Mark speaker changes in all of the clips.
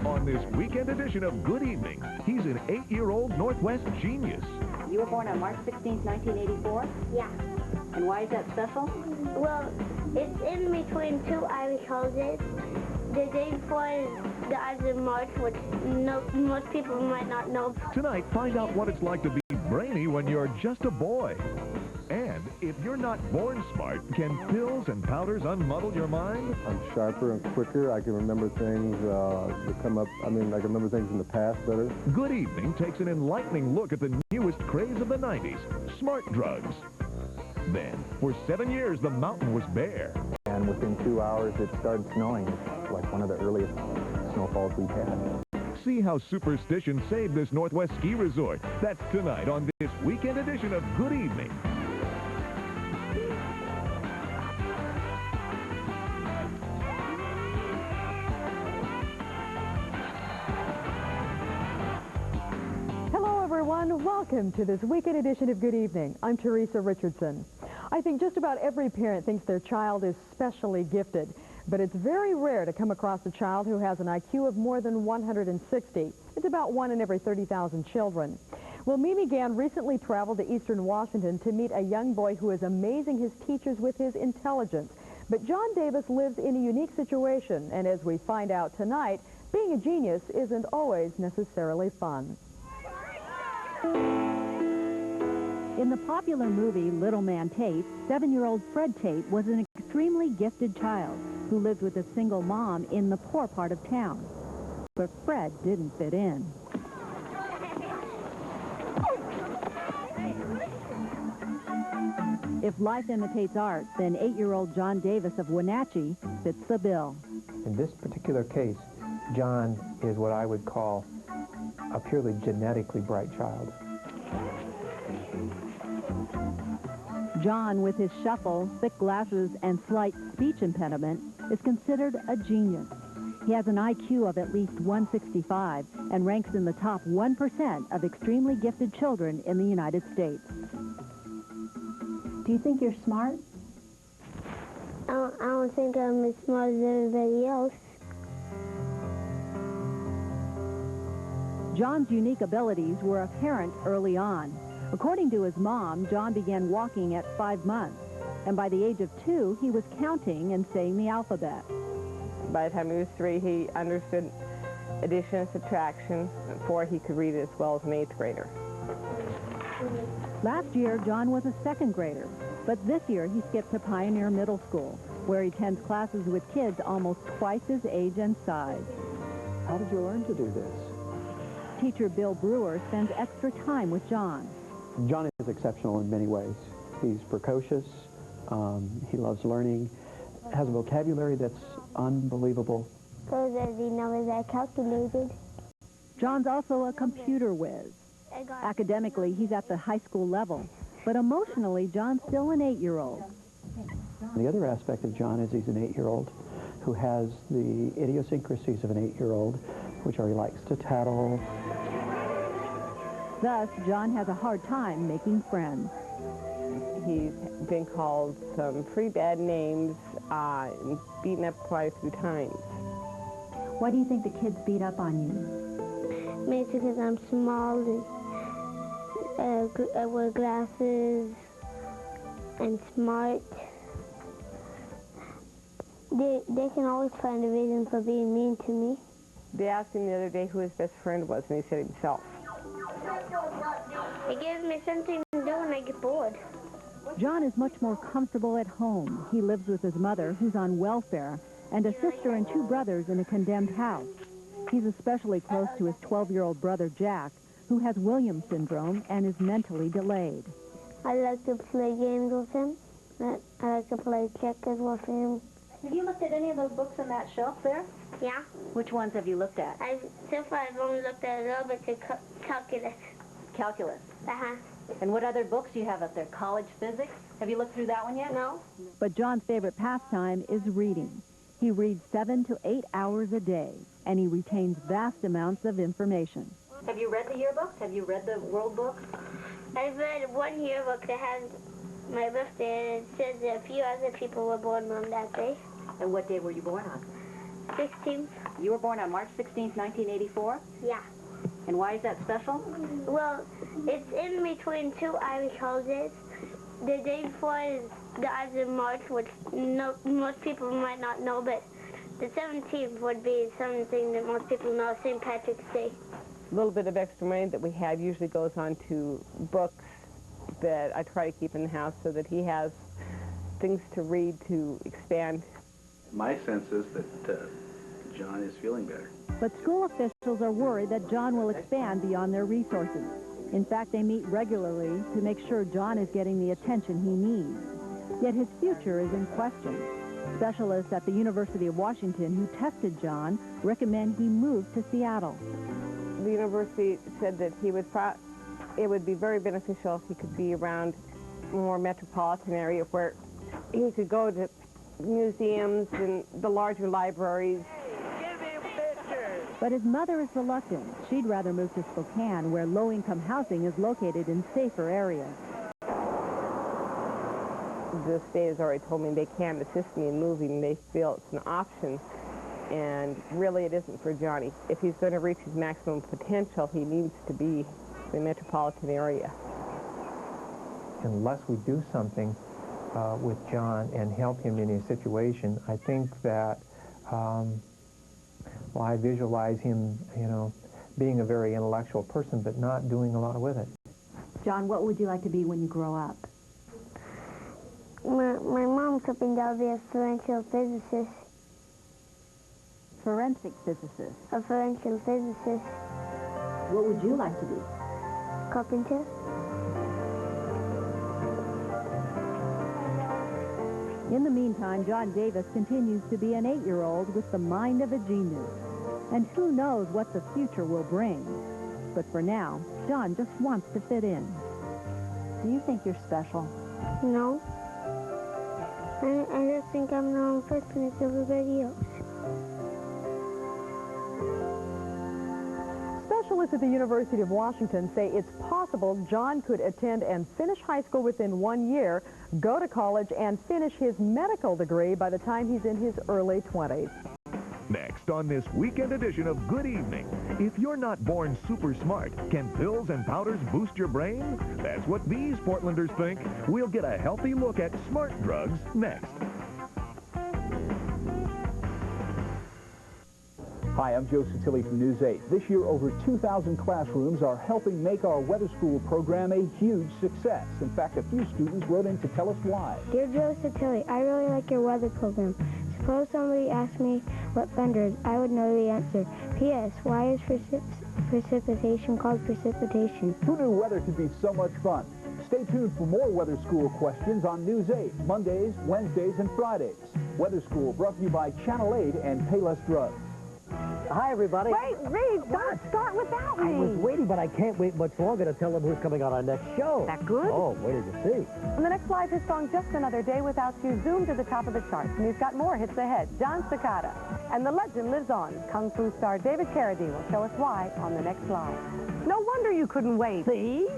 Speaker 1: On this weekend edition of Good Evening, he's an 8-year-old Northwest genius.
Speaker 2: You were born on March 16, 1984?
Speaker 3: Yeah.
Speaker 2: And why is that special?
Speaker 3: Well, it's in between two Irish holidays. The day before the Ides of March, which most people might not know.
Speaker 1: Tonight, find out what it's like to be brainy when you're just a boy. And if you're not born smart, can pills and powders unmuddle your mind?
Speaker 4: I'm sharper and quicker. I can remember things that come up. I can remember things in the past better.
Speaker 1: Good Evening takes an enlightening look at the newest craze of the 90s, smart drugs. Then, for 7 years, the mountain was bare.
Speaker 4: And within 2 hours, it started snowing. It's like one of the earliest snowfalls we've had.
Speaker 1: See how superstition saved this Northwest ski resort. That's tonight on this weekend edition of Good Evening.
Speaker 5: Welcome to this weekend edition of Good Evening. I'm Teresa Richardson. I think just about every parent thinks their child is specially gifted, but it's very rare to come across a child who has an IQ of more than 160. It's about 1 in every 30,000 children. Well, Mimi Gann recently traveled to Eastern Washington to meet a young boy who is amazing his teachers with his intelligence. But John Davis lives in a unique situation, and as we find out tonight, being a genius isn't always necessarily fun.
Speaker 6: In the popular movie Little Man Tate, 7-year-old Fred Tate was an extremely gifted child who lived with a single mom in the poor part of town. But Fred didn't fit in. If life imitates art, then 8-year-old John Davis of Wenatchee fits the bill.
Speaker 7: In this particular case, John is what I would call a purely genetically bright child.
Speaker 6: John, with his shuffle, thick glasses, and slight speech impediment, is considered a genius. He has an IQ of at least 165 and ranks in the top 1% of extremely gifted children in the United States.
Speaker 2: Do you think you're smart?
Speaker 3: I don't think I'm as smart as everybody else.
Speaker 6: John's unique abilities were apparent early on. According to his mom, John began walking at 5 months, and by the age of 2, he was counting and saying the alphabet.
Speaker 8: By the time he was 3, he understood addition and subtraction. 4, he could read it as well as an 8th grader.
Speaker 6: Last year, John was a 2nd grader, but this year he skipped to Pioneer Middle School, where he attends classes with kids almost twice his age and size.
Speaker 7: How did you learn to do this?
Speaker 6: Teacher Bill Brewer spends extra time with John.
Speaker 7: John is exceptional in many ways. He's precocious, he loves learning, has a vocabulary that's unbelievable.
Speaker 3: Those are the numbers I calculated.
Speaker 6: John's also a computer whiz. Academically, he's at the high school level, but emotionally, John's still an 8-year-old.
Speaker 7: The other aspect of John is he's an 8-year-old who has the idiosyncrasies of an 8-year-old, which are he likes to tattle.
Speaker 6: Thus, John has a hard time making friends.
Speaker 8: He's been called some pretty bad names and beaten up quite a few times.
Speaker 6: Why do you think the kids beat up on you?
Speaker 3: Maybe because I'm small, I wear glasses, and smart. They can always find a reason for being mean to me.
Speaker 8: They asked him the other day who his best friend was, and he said himself.
Speaker 3: It gives me something to do when I get bored.
Speaker 6: John is much more comfortable at home. He lives with his mother, who's on welfare, and a sister and 2 brothers in a condemned house. He's especially close to his 12-year-old brother, Jack, who has Williams syndrome and is mentally delayed.
Speaker 3: I like to play games with him. I like to play checkers with him.
Speaker 2: Have you looked at any of those books on that shelf there?
Speaker 3: Yeah.
Speaker 2: Which ones have you looked at?
Speaker 3: So far, I've only looked at a little bit to calculus.
Speaker 2: Calculus.
Speaker 3: Uh-huh.
Speaker 2: And what other books do you have up there? College physics? Have you looked through that one yet?
Speaker 3: No.
Speaker 6: But John's favorite pastime is reading. He reads 7 to 8 hours a day, and he retains vast amounts of information.
Speaker 2: Have you read the yearbooks? Have you read the world books?
Speaker 3: I've read one yearbook that has my birthday, and it says that a few other people were born on that day.
Speaker 2: And what day were you born on?
Speaker 3: 16th.
Speaker 2: You were born on March 16th, 1984?
Speaker 3: Yeah.
Speaker 2: And why is that special?
Speaker 3: Well, it's in between two Irish holidays. The day before is the Ides of March, which most people might not know, but the 17th would be something that most people know, St. Patrick's Day.
Speaker 8: A little bit of extra money that we have usually goes on to books that I try to keep in the house so that he has things to read to expand.
Speaker 9: My sense is that John is feeling better.
Speaker 6: But school officials are worried that John will expand beyond their resources. In fact, they meet regularly to make sure John is getting the attention he needs. Yet his future is in question. Specialists at the University of Washington who tested John recommend he move to Seattle.
Speaker 8: The university said that it would be very beneficial if he could be around a more metropolitan area where he could go to museums and the larger libraries.
Speaker 6: But his mother is reluctant. She'd rather move to Spokane, where low-income housing is located in safer areas.
Speaker 8: The state has already told me they can't assist me in moving. They feel it's an option, and really it isn't for Johnny. If he's going to reach his maximum potential, he needs to be in the metropolitan area.
Speaker 4: Unless we do something with John and help him in his situation, I think that well, I visualize him, being a very intellectual person, but not doing a lot with it.
Speaker 6: John, what would you like to be when you grow up?
Speaker 3: My mom's hoping that I'll be a differential physicist.
Speaker 6: Forensic physicist.
Speaker 3: A differential physicist.
Speaker 6: What would you like to be?
Speaker 3: Carpenter.
Speaker 6: In the meantime, John Davis continues to be an 8-year-old with the mind of a genius. And who knows what the future will bring. But for now, John just wants to fit in. Do you think you're special?
Speaker 3: No. I just think I'm the wrong person as everybody else.
Speaker 5: Specialists at the University of Washington say it's possible John could attend and finish high school within 1 year, go to college, and finish his medical degree by the time he's in his early 20s.
Speaker 1: Next on this weekend edition of Good Evening, if you're not born super smart, can pills and powders boost your brain? That's what these Portlanders think. We'll get a healthy look at smart drugs next.
Speaker 10: Hi, I'm Joe Satilli from News 8. This year, over 2,000 classrooms are helping make our weather school program a huge success. In fact, a few students wrote in to tell us why.
Speaker 3: Dear Joe Satilli, I really like your weather program. Suppose somebody asked me what thunder is, I would know the answer. P.S. Why is precipitation called precipitation?
Speaker 10: Who knew weather could be so much fun? Stay tuned for more weather school questions on News 8, Mondays, Wednesdays, and Fridays. Weather School brought to you by Channel 8 and Payless Drugs.
Speaker 11: Hi, everybody.
Speaker 5: Wait, Reed, don't start without me.
Speaker 11: I was waiting, but I can't wait much longer to tell them who's coming on our next show.
Speaker 5: That good?
Speaker 11: Oh, wait till you see.
Speaker 5: On the next live, his song, Just Another Day Without You, zoomed to the top of the charts. And he's got more hits ahead. John Cicada. And the legend lives on. Kung Fu star David Carradine will show us why on the next live. No wonder you couldn't wait.
Speaker 11: See?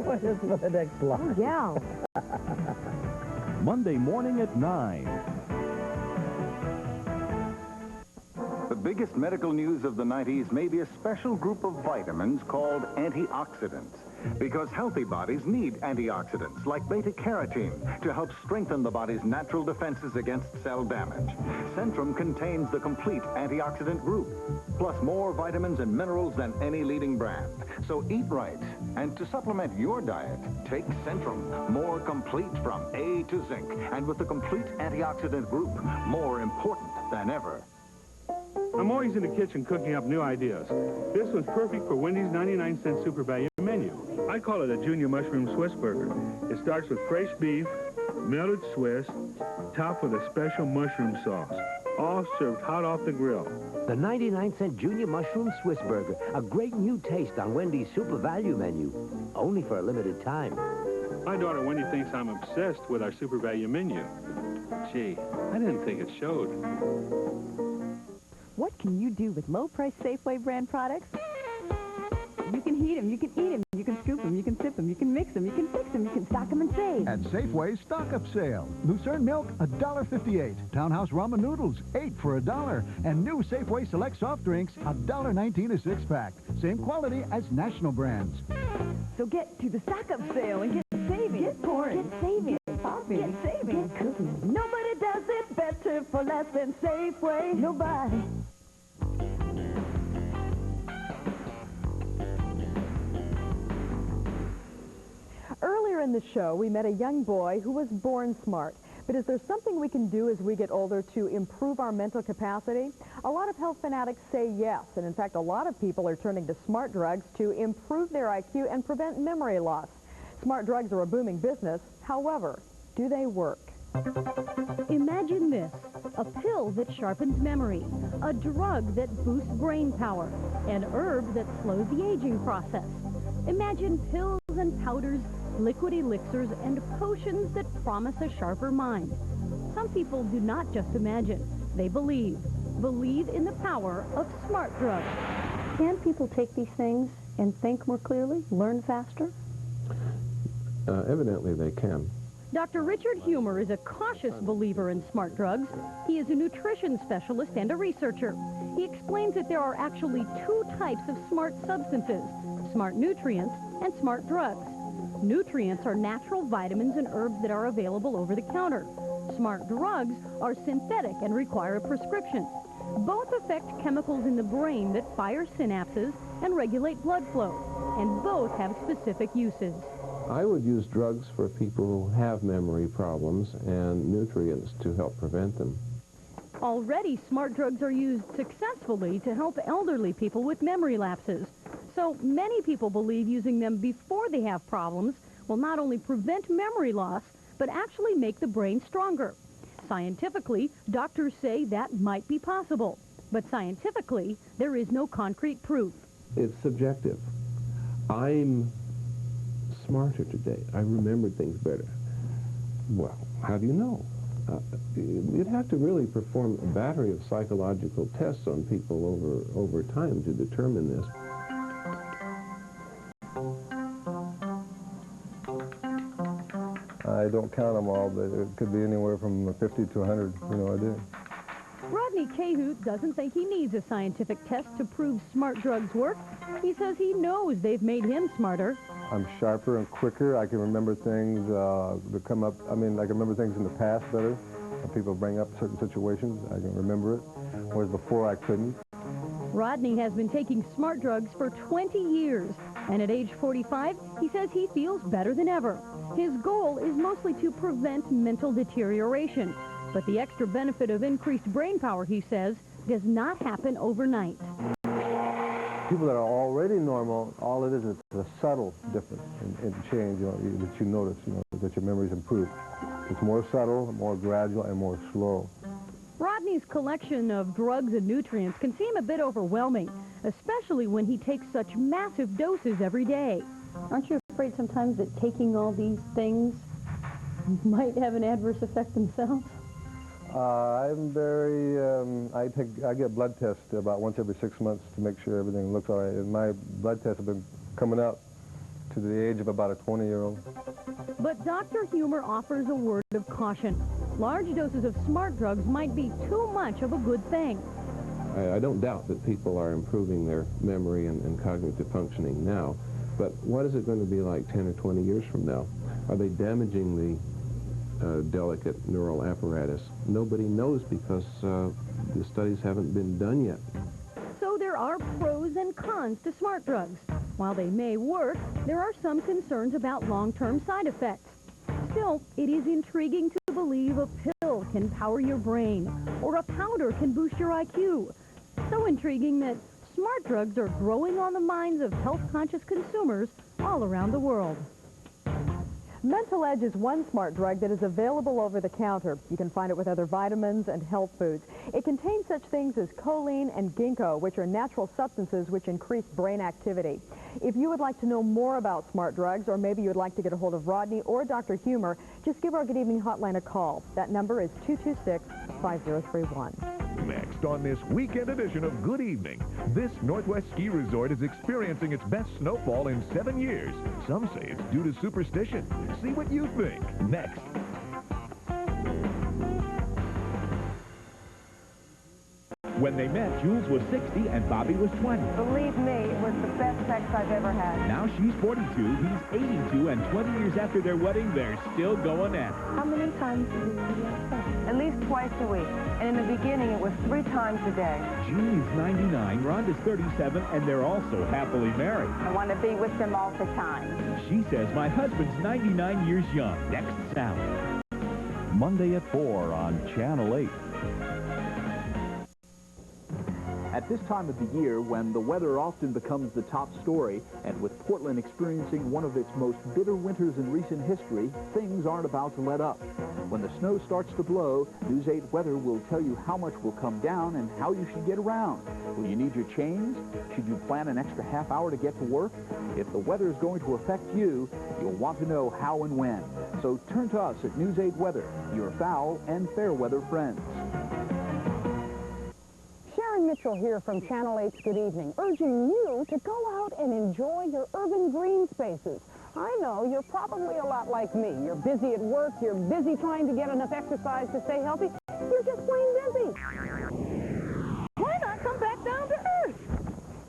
Speaker 11: Join us for the next live.
Speaker 5: Yeah.
Speaker 12: Monday morning at 9.
Speaker 13: The biggest medical news of the 90s may be a special group of vitamins called antioxidants. Because healthy bodies need antioxidants like beta-carotene to help strengthen the body's natural defenses against cell damage. Centrum contains the complete antioxidant group, plus more vitamins and minerals than any leading brand. So eat right. And to supplement your diet, take Centrum, more complete from A to zinc. And with the complete antioxidant group, more important than ever.
Speaker 14: I'm always in the kitchen cooking up new ideas. This one's perfect for Wendy's 99-cent super value menu. I call it a Junior Mushroom Swiss Burger. It starts with fresh beef, melted Swiss, topped with a special mushroom sauce, all served hot off the grill.
Speaker 11: The 99-cent Junior Mushroom Swiss Burger, a great new taste on Wendy's super value menu, only for a limited time.
Speaker 14: My daughter Wendy thinks I'm obsessed with our super value menu. Gee, I didn't think it showed.
Speaker 6: What can you do with low-price Safeway brand products? You can heat them, you can eat them, you can scoop them, you can sip them, you can mix them, you can fix them, you can stock them and save.
Speaker 12: At Safeway's stock-up sale. Lucerne milk, $1.58. Townhouse ramen noodles, 8 for $1. And new Safeway Select soft drinks, $1.19 a six-pack. Same quality as national brands.
Speaker 6: So get to the stock-up sale and get saving. Get pouring. Get saving. Get popping. Get saving. Get cooking. Nobody does it better for less than Safeway. Nobody.
Speaker 5: Earlier in the show, we met a young boy who was born smart. But is there something we can do as we get older to improve our mental capacity? A lot of health fanatics say yes, and in fact, a lot of people are turning to smart drugs to improve their IQ and prevent memory loss. Smart drugs are a booming business. However, do they work?
Speaker 15: Imagine this, a pill that sharpens memory, a drug that boosts brain power, an herb that slows the aging process. Imagine pills and powders, liquid elixirs, and potions that promise a sharper mind. Some people do not just imagine, they believe in the power of smart drugs.
Speaker 16: Can people take these things and think more clearly, learn faster?
Speaker 17: Evidently they can.
Speaker 15: Dr. Richard Humer is a cautious believer in smart drugs. He is a nutrition specialist and a researcher. He explains that there are actually two types of smart substances, smart nutrients and smart drugs. Nutrients are natural vitamins and herbs that are available over the counter. Smart drugs are synthetic and require a prescription. Both affect chemicals in the brain that fire synapses and regulate blood flow, and both have specific uses.
Speaker 17: I would use drugs for people who have memory problems and nutrients to help prevent them.
Speaker 15: Already, smart drugs are used successfully to help elderly people with memory lapses. So many people believe using them before they have problems will not only prevent memory loss, but actually make the brain stronger. Scientifically, doctors say that might be possible. But scientifically, there is no concrete proof.
Speaker 17: It's subjective. I'm smarter today. I remembered things better. Well, how do you know? You'd have to really perform a battery of psychological tests on people over time to determine this.
Speaker 18: I don't count them all, but it could be anywhere from 50 to 100, no idea.
Speaker 15: Rodney Cahoot doesn't think he needs a scientific test to prove smart drugs work. He says he knows they've made him smarter.
Speaker 18: I'm sharper and quicker. I can remember things that come up. I mean, I can remember things in the past better. When people bring up certain situations, I can remember it, whereas before I couldn't.
Speaker 15: Rodney has been taking smart drugs for 20 years, and at age 45, he says he feels better than ever. His goal is mostly to prevent mental deterioration, but the extra benefit of increased brain power, he says, does not happen overnight.
Speaker 18: People that are already normal, all it is a subtle difference in change, that you notice, that your memories improve. It's more subtle, more gradual, and more slow.
Speaker 15: Rodney's collection of drugs and nutrients can seem a bit overwhelming, especially when he takes such massive doses every day.
Speaker 16: Aren't you afraid sometimes that taking all these things might have an adverse effect themselves?
Speaker 18: I'm very, I get blood tests about once every 6 months to make sure everything looks all right. And my blood tests have been coming up to the age of about a 20-year-old.
Speaker 15: But Dr. Humer offers a word of caution. Large doses of smart drugs might be too much of a good thing.
Speaker 17: I don't doubt that people are improving their memory and cognitive functioning now, but what is it going to be like 10 or 20 years from now? Are they damaging the delicate neural apparatus? Nobody knows because the studies haven't been done yet.
Speaker 15: So there are pros and cons to smart drugs. While they may work, there are some concerns about long-term side effects. Still, it is intriguing to believe a pill can power your brain or a powder can boost your IQ. So intriguing that smart drugs are growing on the minds of health-conscious consumers all around the world.
Speaker 5: Mental Edge is one smart drug that is available over the counter. You can find it with other vitamins and health foods. It contains such things as choline and ginkgo, which are natural substances which increase brain activity. If you would like to know more about smart drugs, or maybe you would like to get a hold of Rodney or Dr. Humer, just give our Good Evening Hotline a call. That number is 226-5031.
Speaker 1: Next on this weekend edition of Good Evening, this Northwest ski resort is experiencing its best snowfall in 7 years. Some say it's due to superstition. See what you think next.
Speaker 19: When they met, Jules was 60 and Bobby was 20.
Speaker 20: Believe me, it was the best sex I've ever had.
Speaker 19: Now she's 42, he's 82, and 20 years after their wedding, they're still going at it.
Speaker 20: How many times do you have sex? At least twice a week. And in the beginning, it was 3 times a day.
Speaker 19: Jean is 99, Rhonda's 37, and they're also happily married.
Speaker 20: I want to be with them all the time.
Speaker 19: She says, my husband's 99 years young. Next Sally.
Speaker 1: Monday at 4 on Channel 8.
Speaker 10: At this time of the year, when the weather often becomes the top story, and with Portland experiencing one of its most bitter winters in recent history, things aren't about to let up. When the snow starts to blow, News 8 Weather will tell you how much will come down and how you should get around. Will you need your chains? Should you plan an extra half hour to get to work? If the weather is going to affect you, you'll want to know how and when. So turn to us at News 8 Weather, your foul and fair weather friends.
Speaker 21: Mitchell here from Channel 8's Good Evening, urging you to go out and enjoy your urban green spaces. I know you're probably a lot like me. You're busy at work, you're busy trying to get enough exercise to stay healthy. You're just plain busy. Why not come back down to earth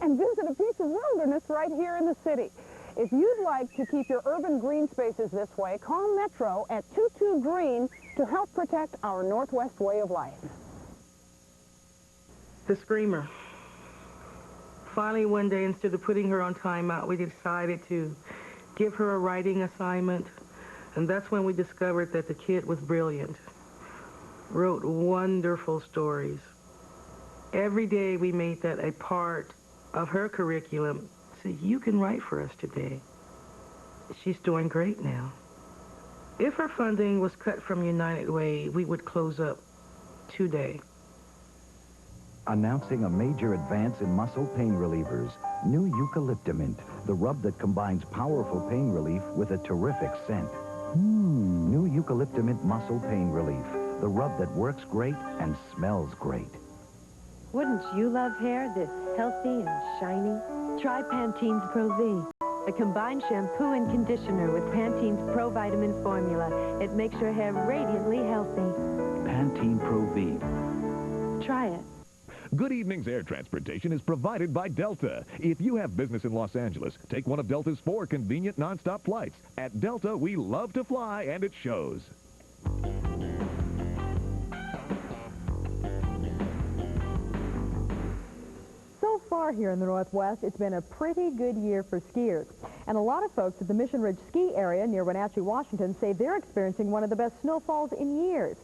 Speaker 21: and visit a piece of wilderness right here in the city? If you'd like to keep your urban green spaces this way, call Metro at 22 Green to help protect our Northwest way of life.
Speaker 22: The screamer. Finally, one day, instead of putting her on timeout, we decided to give her a writing assignment. And that's when we discovered that the kid was brilliant. Wrote wonderful stories. Every day we made that a part of her curriculum. So you can write for us today. She's doing great now. If her funding was cut from United Way, we would close up today.
Speaker 23: Announcing a major advance in muscle pain relievers. New Eucalyptimint, the rub that combines powerful pain relief with a terrific scent. New Eucalyptimint muscle pain relief, the rub that works great and smells great.
Speaker 24: Wouldn't you love hair this healthy and shiny? Try Pantene's Pro V, a combined shampoo and conditioner with Pantene's Pro Vitamin formula. It makes your hair radiantly healthy.
Speaker 23: Pantene Pro V.
Speaker 24: Try it.
Speaker 1: Good Evening's air transportation is provided by Delta. If you have business in Los Angeles, take one of Delta's 4 convenient nonstop flights. At Delta, we love to fly, and it shows.
Speaker 5: So far here in the Northwest, it's been a pretty good year for skiers. And a lot of folks at the Mission Ridge ski area near Wenatchee, Washington, say they're experiencing one of the best snowfalls in years.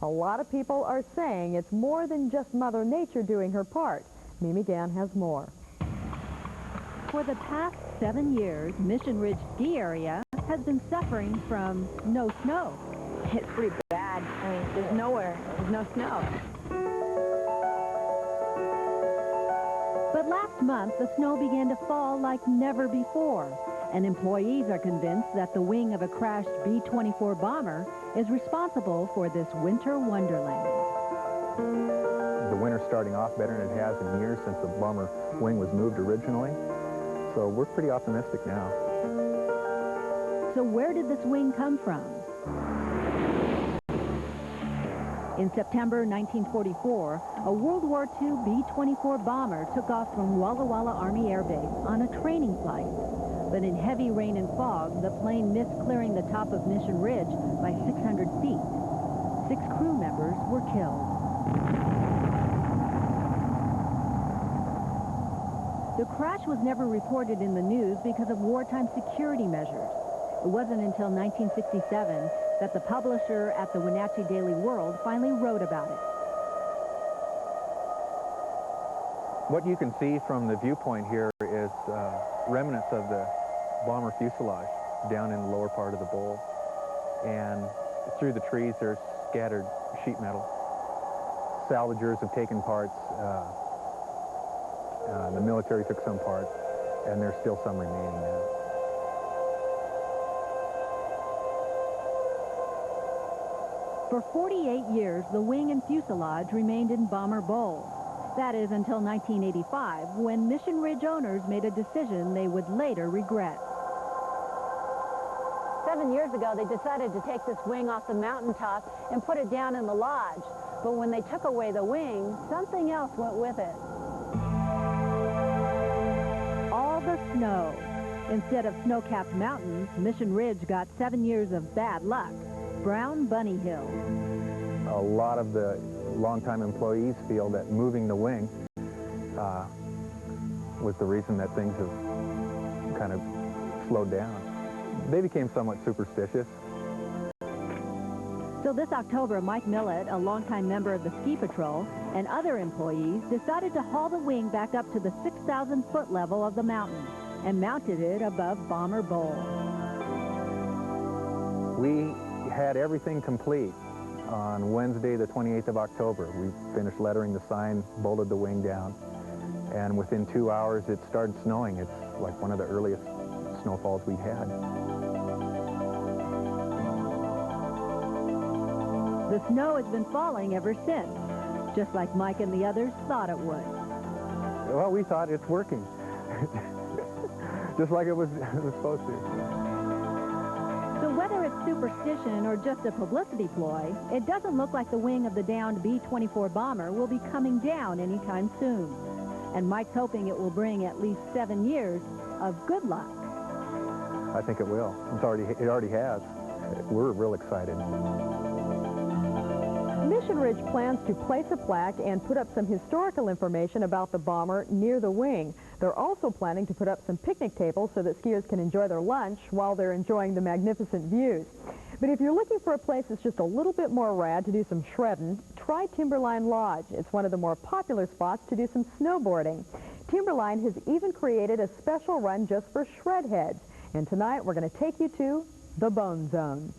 Speaker 5: A lot of people are saying it's more than just Mother Nature doing her part. Mimi Gann has more.
Speaker 6: For the past 7 years, Mission Ridge ski area has been suffering from no snow.
Speaker 25: It's pretty bad. I mean, there's no snow.
Speaker 6: But last month, the snow began to fall like never before. And employees are convinced that the wing of a crashed B-24 bomber is responsible for this winter wonderland.
Speaker 4: The winter's starting off better than it has in years since the bomber wing was moved originally. So we're pretty optimistic now.
Speaker 6: So where did this wing come from? In September 1944, a World War II B-24 bomber took off from Walla Walla Army Air Base on a training flight. But in heavy rain and fog, the plane missed clearing the top of Mission Ridge by 600 feet. 6 crew members were killed. The crash was never reported in the news because of wartime security measures. It wasn't until 1967 that the publisher at the Wenatchee Daily World finally wrote about it.
Speaker 4: What you can see from the viewpoint here is remnants of the bomber fuselage down in the lower part of the bowl. And through the trees, there's scattered sheet metal. Salvagers have taken parts. The military took some parts, and there's still some remaining now.
Speaker 6: For 48 years, the wing and fuselage remained in Bomber Bowl. That is until 1985, when Mission Ridge owners made a decision they would later regret.
Speaker 2: 7 years ago, they decided to take this wing off the mountaintop and put it down in the lodge. But when they took away the wing, something else went with it.
Speaker 6: All the snow. Instead of snow-capped mountains, Mission Ridge got 7 years of bad luck. Brown Bunny Hill.
Speaker 4: A lot of the longtime employees feel that moving the wing was the reason that things have kind of slowed down. They became somewhat superstitious.
Speaker 6: So this October, Mike Millett, a longtime member of the Ski Patrol, and other employees decided to haul the wing back up to the 6,000-foot level of the mountain and mounted it above Bomber Bowl.
Speaker 4: We had everything complete on Wednesday, the 28th of October. We finished lettering the sign, bolted the wing down, and within 2 hours it started snowing. It's like one of the earliest snowfalls we'd had.
Speaker 6: The snow has been falling ever since, just like Mike and the others thought it would.
Speaker 4: Well, we thought it's working, just like it was supposed to.
Speaker 6: So whether it's superstition or just a publicity ploy, it doesn't look like the wing of the downed B-24 bomber will be coming down anytime soon. And Mike's hoping it will bring at least 7 years of good luck.
Speaker 4: I think it will. It already has. We're real excited.
Speaker 5: Mission Ridge plans to place a plaque and put up some historical information about the bomber near the wing. They're also planning to put up some picnic tables so that skiers can enjoy their lunch while they're enjoying the magnificent views. But if you're looking for a place that's just a little bit more rad to do some shredding, try Timberline Lodge. It's one of the more popular spots to do some snowboarding. Timberline has even created a special run just for shred heads. And tonight we're going to take you to the Bone Zone.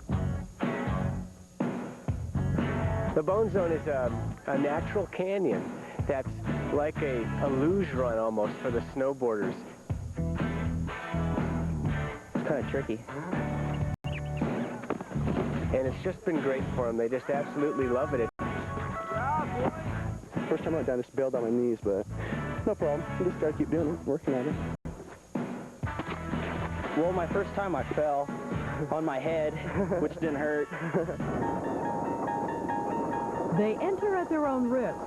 Speaker 3: The Bone Zone is a natural canyon that's like a luge run almost for the snowboarders. It's kind of tricky. And it's just been great for them. They just absolutely love it.
Speaker 7: First time I went down, just bailed on my knees, but no problem. You just gotta keep doing it, working at it.
Speaker 3: Well, my first time I fell on my head, which didn't hurt.
Speaker 5: They enter at their own risk.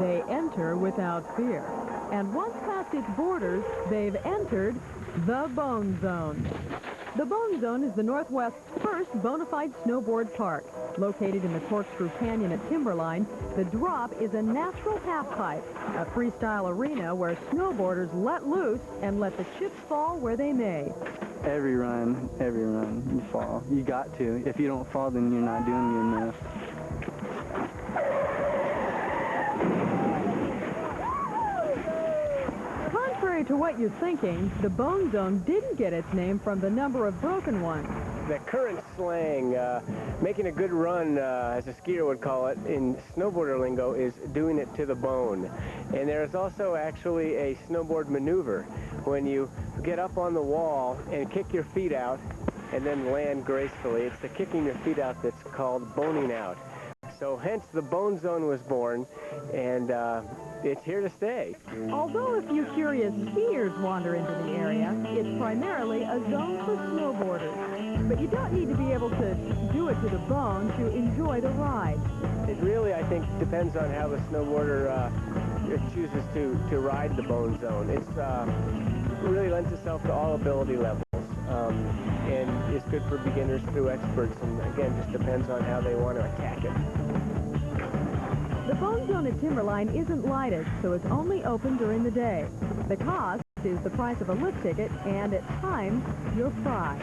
Speaker 5: They enter without fear. And once past its borders, they've entered the Bone Zone. The Bone Zone is the Northwest's first bona fide snowboard park. Located in the Corkscrew Canyon at Timberline, the drop is a natural halfpipe, a freestyle arena where snowboarders let loose and let the chips fall where they may.
Speaker 7: Every run, you fall. You got to. If you don't fall, then you're not doing good enough.
Speaker 5: Contrary to what you're thinking, the Bone Zone didn't get its name from the number of broken ones.
Speaker 3: The current slang, making a good run, as a skier would call it, in snowboarder lingo, is doing it to the bone. And there's also actually a snowboard maneuver when you get up on the wall and kick your feet out and then land gracefully. It's the kicking your feet out that's called boning out. So hence the Bone Zone was born, and it's here to stay.
Speaker 5: Although a few curious skiers wander into the area, it's primarily a zone for snowboarders. But you don't need to be able to do it to the bone to enjoy the ride.
Speaker 3: It really, I think, depends on how the snowboarder chooses to ride the Bone Zone. It really lends itself to all ability levels. And it's good for beginners through experts, and again, just depends on how they want to attack it.
Speaker 5: The Bone Zone at Timberline isn't lighted, so it's only open during the day. The cost is the price of a lift ticket, and at times, your prize.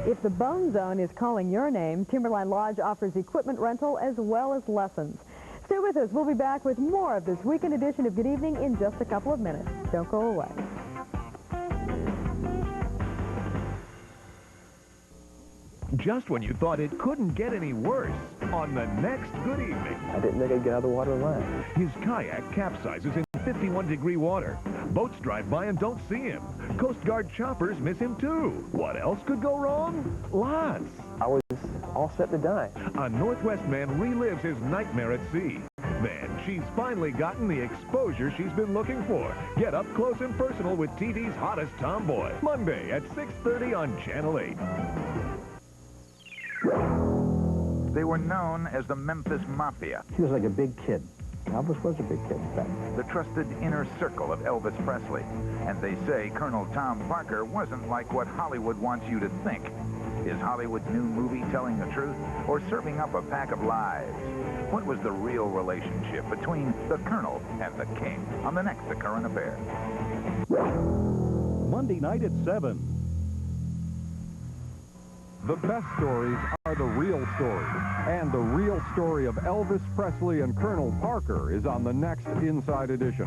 Speaker 5: If the Bone Zone is calling your name, Timberline Lodge offers equipment rental as well as lessons. Stay with us. We'll be back with more of this weekend edition of Good Evening in just a couple of minutes. Don't go away.
Speaker 1: Just when you thought it couldn't get any worse, on the next Good Evening.
Speaker 7: I didn't think I'd get out of the water alive.
Speaker 1: His kayak capsizes in 51-degree water. Boats drive by and don't see him. Coast Guard choppers miss him too. What else could go wrong? Lots.
Speaker 3: I was all set to die.
Speaker 1: A Northwest man relives his nightmare at sea. Then she's finally gotten the exposure she's been looking for. Get up close and personal with TV's hottest tomboy. Monday at 6:30 on Channel 8.
Speaker 8: They were known as the Memphis Mafia.
Speaker 9: He was like a big kid. Elvis was a big kid, in fact.
Speaker 8: The trusted inner circle of Elvis Presley. And they say Colonel Tom Parker wasn't like what Hollywood wants you to think. Is Hollywood's new movie telling the truth or serving up a pack of lies? What was the real relationship between the Colonel and the King on the next The Current Affair?
Speaker 11: Monday night at 7.
Speaker 13: The best stories are the real stories. And the real story of Elvis Presley and Colonel Parker is on the next Inside Edition.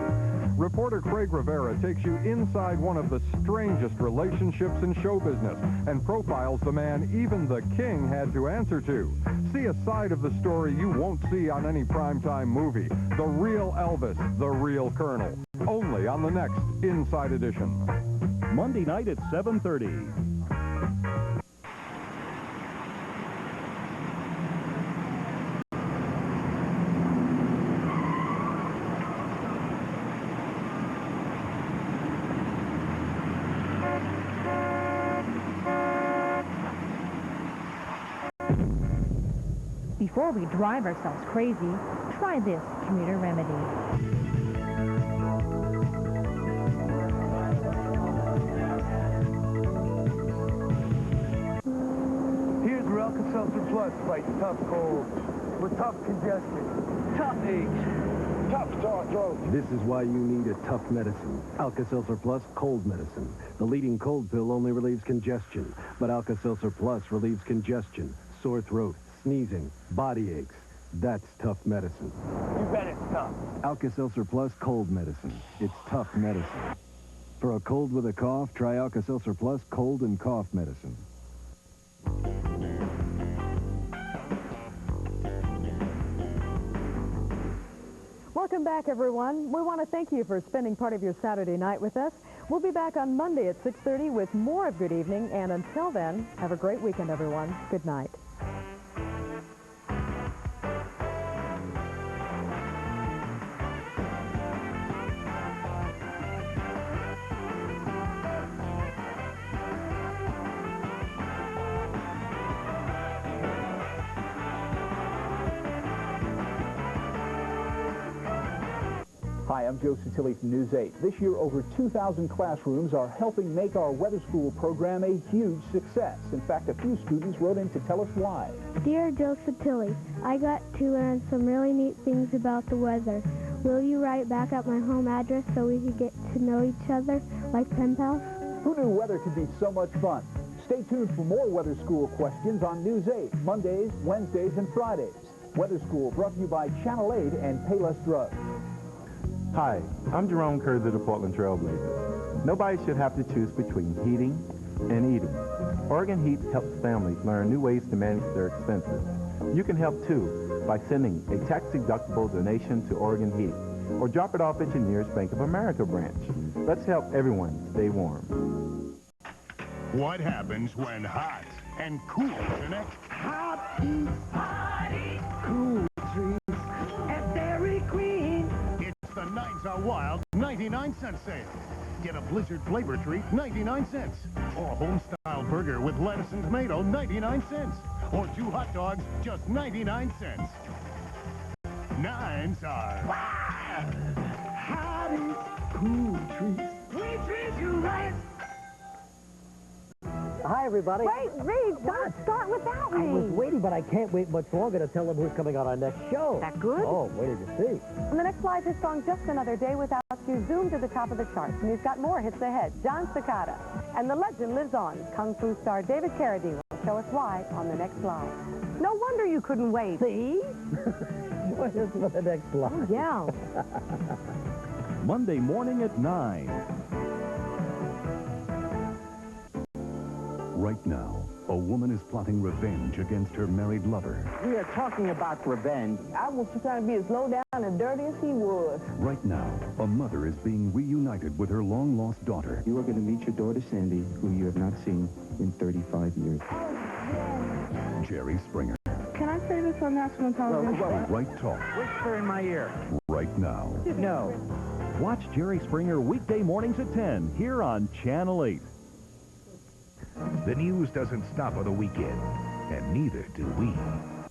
Speaker 13: Reporter Craig Rivera takes you inside one of the strangest relationships in show business and profiles the man even the King had to answer to. See a side of the story you won't see on any primetime movie. The real Elvis, the real Colonel. Only on the next Inside Edition.
Speaker 11: Monday night at 7:30.
Speaker 14: Before we drive ourselves crazy, try this commuter remedy.
Speaker 26: Here's where Alka-Seltzer Plus fights tough cold, with tough congestion, tough aches, tough sore throat.
Speaker 27: This is why you need a tough medicine. Alka-Seltzer Plus cold medicine. The leading cold pill only relieves congestion, but Alka-Seltzer Plus relieves congestion, sore throat, sneezing, body aches. That's tough medicine.
Speaker 26: You bet it's tough.
Speaker 27: Alka-Seltzer Plus cold medicine. It's tough medicine. For a cold with a cough, try Alka-Seltzer Plus cold and cough medicine.
Speaker 5: Welcome back, everyone. We want to thank you for spending part of your Saturday night with us. We'll be back on Monday at 6:30 with more of Good Evening. And until then, have a great weekend, everyone. Good night.
Speaker 10: Hi, I'm Joe Sutilli from News 8. This year, over 2,000 classrooms are helping make our weather school program a huge success. In fact, a few students wrote in to tell us why.
Speaker 28: Dear Joe Sutilli, I got to learn some really neat things about the weather. Will you write back at my home address so we could get to know each other like pen pals?
Speaker 10: Who knew weather could be so much fun? Stay tuned for more weather school questions on News 8, Mondays, Wednesdays, and Fridays. Weather School brought to you by Channel 8 and Payless Drugs.
Speaker 29: Hi, I'm Jerome Kurz of the Portland Trailblazers. Nobody should have to choose between heating and eating. Oregon Heat helps families learn new ways to manage their expenses. You can help too by sending a tax-deductible donation to Oregon Heat or drop it off at your nearest Bank of America branch. Let's help everyone stay warm.
Speaker 30: What happens when hot and cool connect?
Speaker 31: Hot eats, cool treats at Dairy Queen.
Speaker 30: It's the Nights Are Wild 99-cent sale. Get a Blizzard flavor treat, 99 cents. Or a home-style burger with lettuce and tomato, 99 cents. Or 2 hot dogs, just 99 cents. Nines are
Speaker 31: wild. Hot eats, cool treats. We treat you right.
Speaker 32: Hi, everybody.
Speaker 21: Wait, Reed, don't start without me.
Speaker 32: I was waiting, but I can't wait much longer to tell them who's coming on our next show.
Speaker 21: That good?
Speaker 32: Oh, wait till you see.
Speaker 21: On the next live hit song, Just Another Day Without You, zoom to the top of the charts. And he's got more hits ahead. John Cicada. And the legend lives on. Kung Fu star David Carradine will show us why on the next live. No wonder you couldn't wait.
Speaker 32: See? Join us for the next live.
Speaker 21: Yeah.
Speaker 11: Monday morning at 9.
Speaker 33: Right now, a woman is plotting revenge against her married lover.
Speaker 32: We are talking about revenge.
Speaker 21: I will try to be as low down Kind of dirty as he was.
Speaker 33: Right now, a mother is being reunited with her long-lost daughter.
Speaker 2: You are going to meet your daughter, Sandy, who you have not seen in 35 years.
Speaker 33: Jerry Springer.
Speaker 14: Can I say this on national television?
Speaker 33: Right talk.
Speaker 9: Whisper in my ear.
Speaker 33: Right now.
Speaker 9: No.
Speaker 11: Watch Jerry Springer weekday mornings at 10 here on Channel 8.
Speaker 1: The news doesn't stop on the weekend, and neither do we.